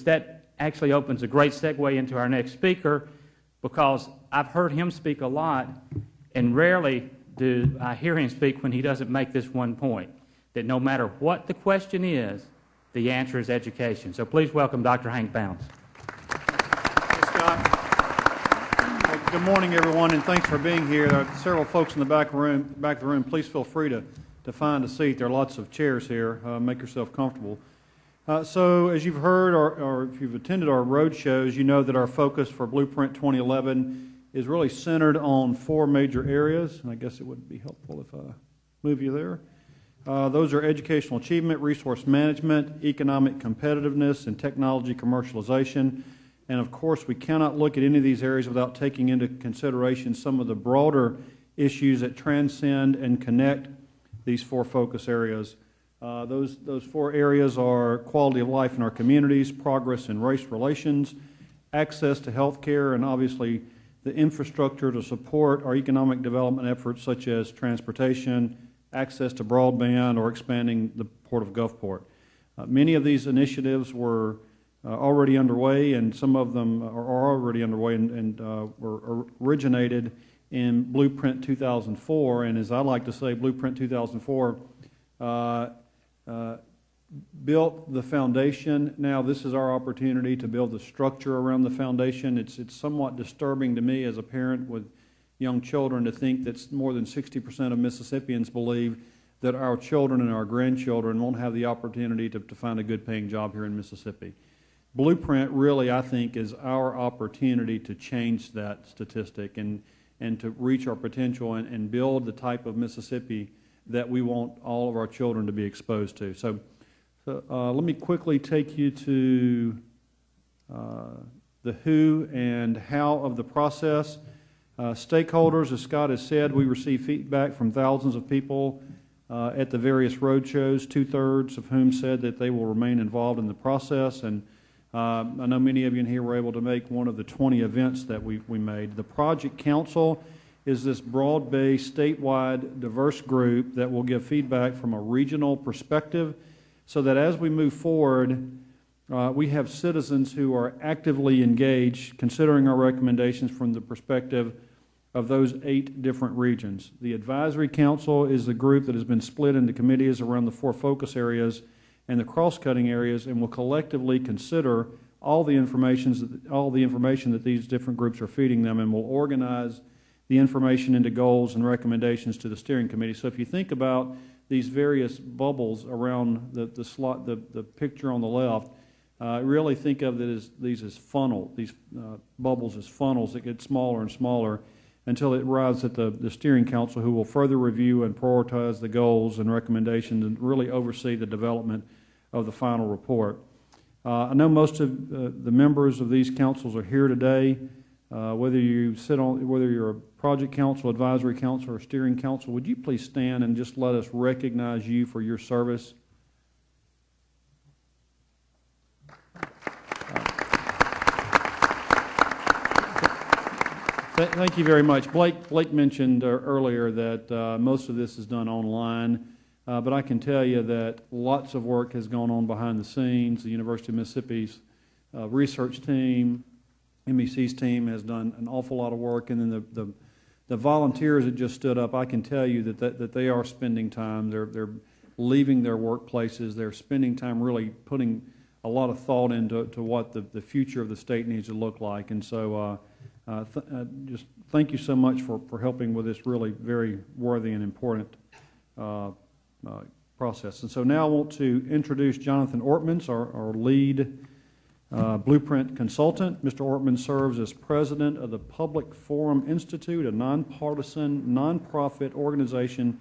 That actually opens a great segue into our next speaker, because I've heard him speak a lot, and rarely do I hear him speak when he doesn't make this one point, that no matter what the question is, the answer is education. So please welcome Dr. Hank Bounds. Thanks, Scott. Well, good morning, everyone, and thanks for being here. There are several folks in the back of the room. Please feel free to find a seat. There are lots of chairs here. Make yourself comfortable. So as you've heard, or if you've attended our road shows, you know that our focus for Blueprint 2011 is really centered on four major areas, and I guess it would be helpful if I move you there. Those are educational achievement, resource management, economic competitiveness, and technology commercialization. And of course, we cannot look at any of these areas without taking into consideration some of the broader issues that transcend and connect these four focus areas. Those four areas are quality of life in our communities, progress in race relations, access to health care, and obviously the infrastructure to support our economic development efforts such as transportation, access to broadband, or expanding the Port of Gulfport. Many of these initiatives were already underway, and some of them are already underway and were originated in Blueprint 2004. And as I like to say, Blueprint 2004 built the foundation. Now this is our opportunity to build the structure around the foundation. It's somewhat disturbing to me as a parent with young children to think that more than 60% of Mississippians believe that our children and our grandchildren won't have the opportunity to find a good paying job here in Mississippi. Blueprint really, I think, is our opportunity to change that statistic and to reach our potential and build the type of Mississippi that we want all of our children to be exposed to. So let me quickly take you to the who and how of the process. Stakeholders, as Scott has said, we receive feedback from thousands of people at the various road shows, 2/3 of whom said that they will remain involved in the process. And I know many of you in here were able to make one of the 20 events that we made. The Project Council is this broad-based, statewide, diverse group that will give feedback from a regional perspective so that as we move forward, we have citizens who are actively engaged, considering our recommendations from the perspective of those 8 different regions. The Advisory Council is the group that has been split into committees around the 4 focus areas and the cross-cutting areas, and will collectively consider all the information that these different groups are feeding them, and will organize the information into goals and recommendations to the steering committee. So if you think about these various bubbles around the picture on the left, really think of these as bubbles as funnels that get smaller and smaller until it arrives at the steering council, who will further review and prioritize the goals and recommendations and really oversee the development of the final report. I know most of the members of these councils are here today. Whether you're a project council, advisory council, or steering council, would you please stand and just let us recognize you for your service? Thank you very much. Blake mentioned earlier that most of this is done online, but I can tell you that lots of work has gone on behind the scenes. The University of Mississippi's research team, MEC's team has done an awful lot of work, and then the volunteers that just stood up, I can tell you that they are spending time. They're leaving their workplaces. They're spending time really putting a lot of thought into what the future of the state needs to look like. And so just thank you so much for helping with this really very worthy and important process. And so now I want to introduce Jonathan Ortmans, our lead Blueprint consultant. Mr. Ortmans serves as president of the Public Forum Institute, a nonpartisan, nonprofit organization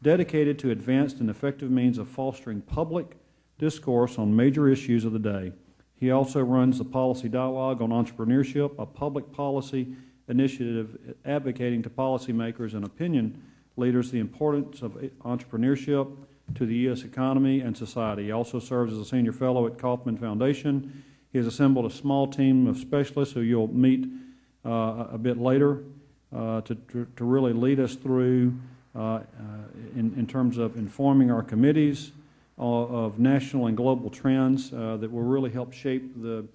dedicated to advanced and effective means of fostering public discourse on major issues of the day. He also runs the Policy Dialogue on Entrepreneurship, a public policy initiative advocating to policymakers and opinion leaders the importance of entrepreneurship to the U.S. economy and society. He also serves as a senior fellow at Kauffman Foundation. He has assembled a small team of specialists who you'll meet a bit later to really lead us through in terms of informing our committees, of national and global trends that will really help shape the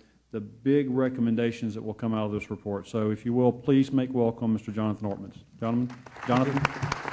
big recommendations that will come out of this report. So if you will, please make welcome Mr. Jonathan Ortmans. Jonathan?